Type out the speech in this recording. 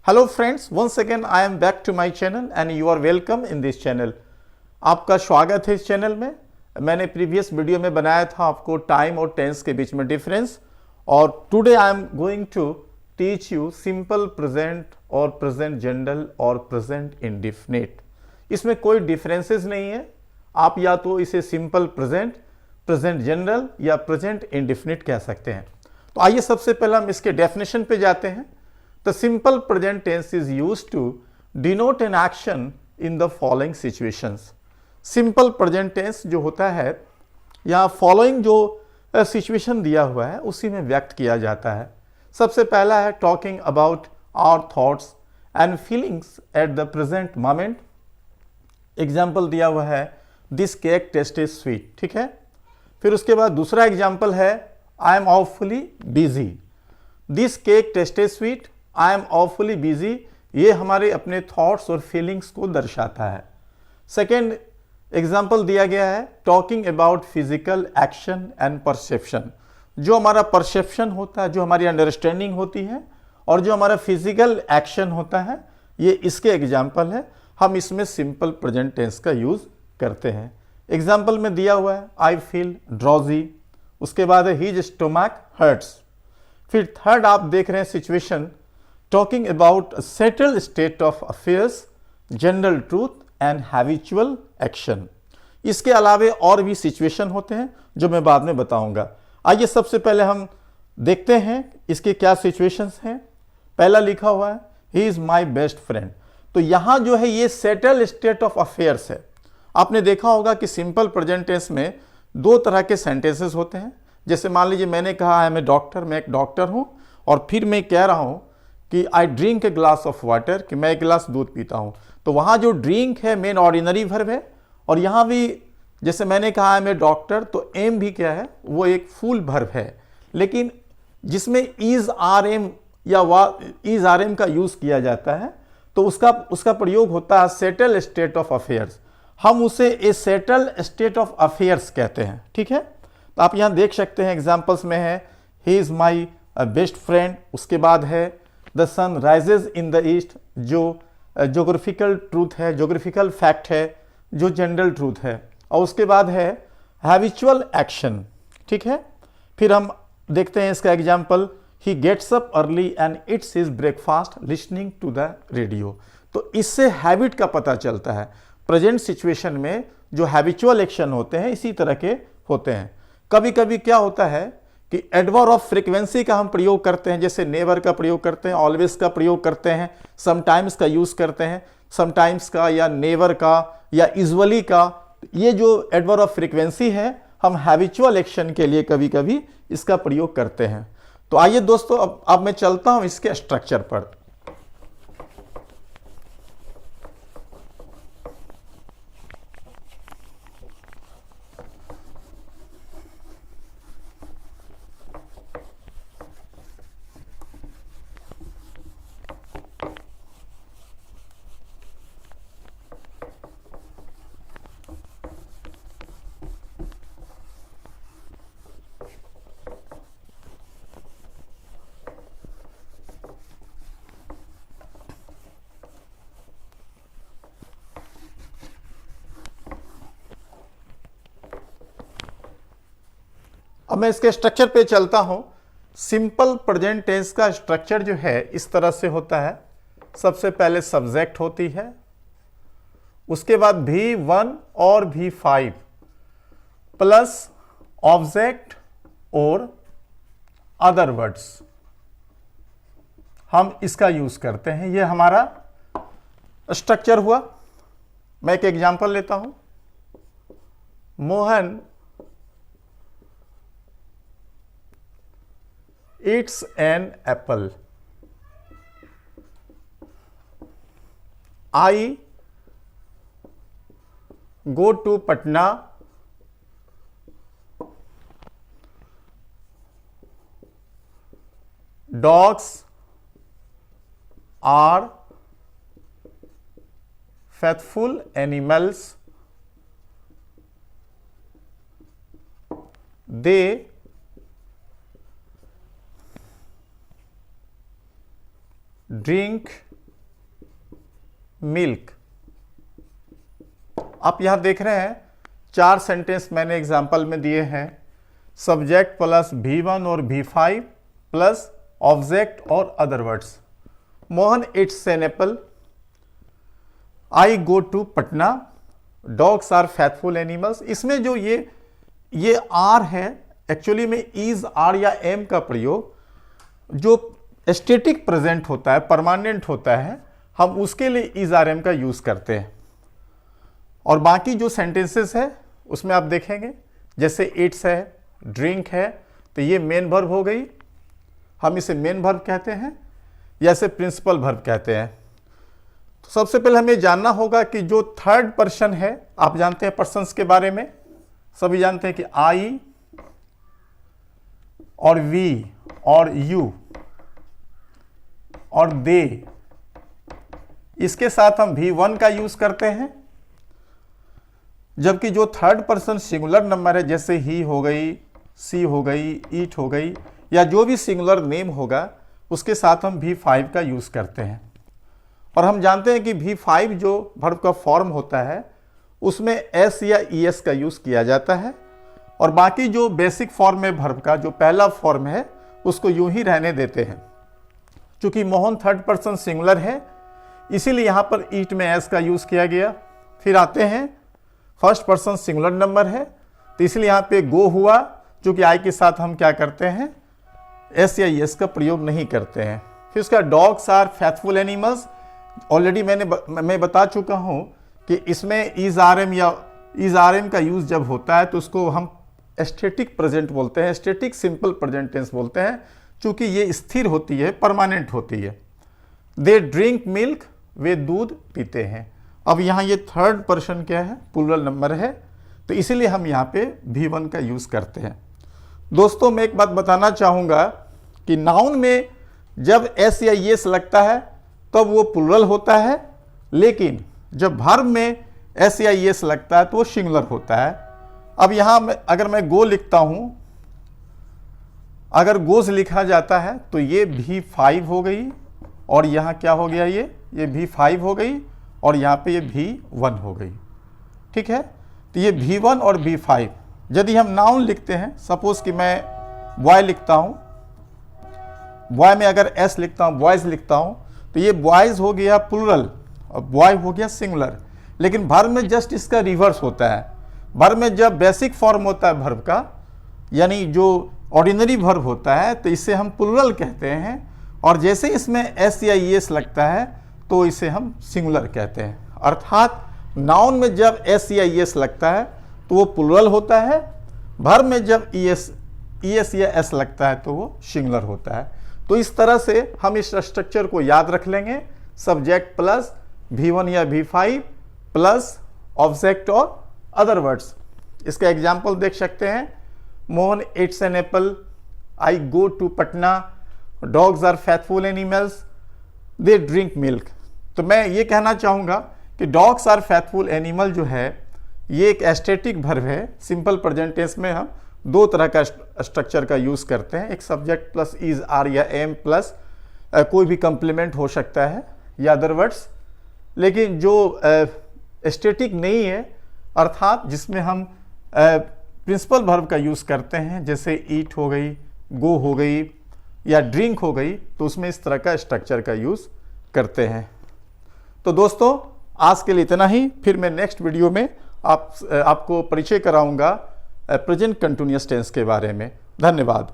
Hello friends, once again I am back to my channel and you are welcome in this channel। आपका स्वागत है इस channel में। मैंने प्रीवियस वीडियो में बनाया था आपको टाइम और टेंस के बीच में डिफरेंस, और today I am going to teach you simple present और प्रेजेंट जनरल और प्रेजेंट इंडेफिनिट। इसमें कोई डिफरेंसेस नहीं है, आप या तो इसे सिंपल प्रेजेंट, प्रेजेंट जनरल या प्रेजेंट इंडेफिनिट कह सकते हैं। तो आइए सबसे पहले हम इसके डेफिनेशन पे जाते हैं। The simple present tense is used to denote an action in the following situations। Simple present tense जो होता है या following जो सिचुएशन दिया हुआ है उसी में व्यक्त किया जाता है। सबसे पहला है talking about our thoughts and feelings at the present moment। Example दिया हुआ है this cake tastes sweet, ठीक है। फिर उसके बाद दूसरा एग्जाम्पल है I am awfully busy। this cake tastes sweet, I am awfully busy, ये हमारे अपने थॉट्स और फीलिंग्स को दर्शाता है। सेकेंड एग्जाम्पल दिया गया है talking about physical action and perception. जो हमारा परसेप्शन होता है, जो हमारी अंडरस्टैंडिंग होती है और जो हमारा फिजिकल एक्शन होता है, ये इसके एग्जाम्पल है। हम इसमें सिंपल प्रेजेंट टेंस का यूज करते हैं। एग्जाम्पल में दिया हुआ है आई फील ड्रॉजी, उसके बाद है हिज स्टोमक हर्ट्स। फिर थर्ड आप देख रहे हैं situation talking about a settled state of affairs, general truth and habitual action। इसके अलावे और भी सिचुएशन होते हैं जो मैं बाद में बताऊंगा। आइए सबसे पहले हम देखते हैं इसके क्या सिचुएशंस हैं। पहला लिखा हुआ है he is my best friend। तो यहां जो है ये सेटल स्टेट ऑफ अफेयर्स है। आपने देखा होगा कि सिंपल प्रेजेंट टेंस में दो तरह के सेंटेंसेस होते हैं। जैसे मान लीजिए मैंने कहा है मैं डॉक्टर, मैं एक डॉक्टर हूं, और फिर मैं कह रहा हूं कि I drink a glass of water, कि मैं एक गिलास दूध पीता हूं। तो वहां जो ड्रिंक है मेन ऑर्डिनरी वर्ब है, और यहां भी जैसे मैंने कहा है मैं डॉक्टर, तो एम भी क्या है, वो एक फुल वर्ब है। लेकिन जिसमें इज आर एम या इज आर एम का यूज किया जाता है तो उसका प्रयोग होता है सेटल स्टेट ऑफ अफेयर्स। हम उसे ए सेटल स्टेट ऑफ अफेयर्स कहते हैं, ठीक है। तो आप यहां देख सकते हैं एग्जाम्पल्स में है he is my best friend, उसके बाद है the sun rises in the east, जो जोग्राफिकल ट्रूथ है, जोग्राफिकल फैक्ट है, जो जनरल ट्रूथ है। और उसके बाद है हैबिचुअल एक्शन, ठीक है। फिर हम देखते हैं इसका example he gets up early and eats his breakfast listening to the radio. तो इससे हैबिट का पता चलता है। प्रेजेंट सिचुएशन में जो हैबिचुअल एक्शन होते हैं इसी तरह के होते हैं। कभी कभी क्या होता है कि एडवर्ब ऑफ फ्रीक्वेंसी का हम प्रयोग करते हैं, जैसे नेवर का प्रयोग करते हैं, ऑलवेज का प्रयोग करते हैं, समटाइम्स का यूज करते हैं, समटाइम्स का या नेवर का या यूजुअली का। ये जो एडवर्ब ऑफ फ्रीक्वेंसी है हम हैबिचुअल एक्शन के लिए कभी कभी इसका प्रयोग करते हैं। तो आइए दोस्तों अब मैं चलता हूं इसके स्ट्रक्चर पर। अब मैं इसके स्ट्रक्चर पे चलता हूं। सिंपल प्रेजेंट टेंस का स्ट्रक्चर जो है इस तरह से होता है। सबसे पहले सब्जेक्ट होती है, उसके बाद V1 और V5 प्लस ऑब्जेक्ट और अदर वर्ड्स, हम इसका यूज करते हैं। यह हमारा स्ट्रक्चर हुआ। मैं एक एग्जांपल लेता हूं। Mohan eats an apple। I go to Patna dogs are faithful animals, they drink milk. आप यहां देख रहे हैं 4 सेंटेंस मैंने एग्जाम्पल में दिए हैं, सब्जेक्ट प्लस V1 और V5 प्लस ऑब्जेक्ट और other words. Mohan eats an apple, I go to Patna, dogs are faithful animals. इसमें जो ये आर है, एक्चुअली में इज, आर या एम का प्रयोग जो स्टैटिक प्रेजेंट होता है, परमानेंट होता है, हम उसके लिए इज आर एम का यूज करते हैं। और बाकी जो सेंटेंसेस है उसमें आप देखेंगे जैसे इट्स है, ड्रिंक है, तो ये मेन वर्ब हो गई, हम इसे मेन वर्ब कहते हैं, या इसे प्रिंसिपल वर्ब कहते हैं। तो सबसे पहले हमें जानना होगा कि जो थर्ड पर्सन है, आप जानते हैं पर्सन्स के बारे में, सभी जानते हैं कि आई और वी और यू और दे, इसके साथ हम V1 का यूज करते हैं। जबकि जो थर्ड पर्सन सिंगुलर नंबर है, जैसे ही हो गई, सी हो गई, ईट हो गई, या जो भी सिंगुलर नेम होगा उसके साथ हम V5 का यूज करते हैं। और हम जानते हैं कि V5 जो वर्ब का फॉर्म होता है उसमें S या ES का यूज किया जाता है, और बाकी जो बेसिक फॉर्म है वर्ब का, जो पहला फॉर्म है, उसको यूं ही रहने देते हैं। चूंकि मोहन थर्ड पर्सन सिंगुलर है, इसीलिए यहां पर ईट में S का यूज किया गया। फिर आते हैं फर्स्ट पर्सन सिंगुलर नंबर है, तो इसलिए यहां पे गो हुआ, चूंकि आई के साथ हम क्या करते हैं, एस या एस का प्रयोग नहीं करते हैं। फिर उसका dogs are faithful animals, already मैं बता चुका हूं कि इसमें इज आर एम या इज आर एम का यूज जब होता है तो उसको हम स्टैटिक प्रेजेंट बोलते हैं, स्टैटिक सिंपल प्रेजेंट टेंस बोलते हैं, चूंकि ये स्थिर होती है, परमानेंट होती है। दे ड्रिंक मिल्क, वे दूध पीते हैं। अब यहाँ ये थर्ड पर्सन क्या है, प्लूरल नंबर है, तो इसीलिए हम यहाँ पे V1 का यूज करते हैं। दोस्तों मैं एक बात बताना चाहूँगा कि नाउन में जब एस या एस लगता है तब वो प्लूरल होता है, लेकिन जब वर्ब में एस या एस लगता है तो वो सिंगुलर होता है। अब यहाँ अगर मैं गो लिखता हूँ, अगर गोज लिखा जाता है तो ये V5 हो गई, और यहाँ क्या हो गया, ये V5 हो गई, और यहाँ पे ये V1 हो गई। ठीक है, तो ये V1 और V5 यदि हम नाउन लिखते हैं, सपोज कि मैं बॉय लिखता हूँ, बॉय में अगर एस लिखता हूँ, बॉयज लिखता हूँ, तो ये बॉयज हो गया प्लूरल और बॉय हो गया सिंगुलर। लेकिन वर्ब में जस्ट इसका रिवर्स होता है। वर्ब में जब बेसिक फॉर्म होता है वर्ब का, यानी जो ऑर्डिनरी वर्ब होता है, तो इसे हम प्लूरल कहते हैं, और जैसे इसमें एस या एस लगता है तो इसे हम सिंगुलर कहते हैं। अर्थात नाउन में जब एस या एस लगता है तो वो प्लूरल होता है, वर्ब में जब ES या S लगता है तो वो सिंगुलर होता है। तो इस तरह से हम इस स्ट्रक्चर को याद रख लेंगे, सब्जेक्ट प्लस V1 या V5 प्लस ऑब्जेक्ट और अदर वर्ड्स। इसका एग्जाम्पल देख सकते हैं, Mohan eats an apple, I go to Patna, dogs are faithful animals, they drink milk. तो मैं ये कहना चाहूँगा कि डॉग्स आर फैथफुल एनिमल जो है ये एक स्टैटिक वर्ब है। सिंपल प्रेजेंट टेंस में हम दो तरह का स्ट्रक्चर का यूज करते हैं, एक सब्जेक्ट प्लस इज, आर या एम प्लस कोई भी कंप्लीमेंट हो सकता है या अदर वर्ड्स। लेकिन जो स्टैटिक नहीं है, अर्थात जिसमें हम प्रिंसिपल वर्ब का यूज करते हैं, जैसे ईट हो गई, गो हो गई या ड्रिंक हो गई, तो उसमें इस तरह का स्ट्रक्चर का यूज करते हैं। तो दोस्तों आज के लिए इतना ही, फिर मैं नेक्स्ट वीडियो में आपको परिचय कराऊंगा प्रेजेंट कंटिन्यूअस टेंस के बारे में। धन्यवाद।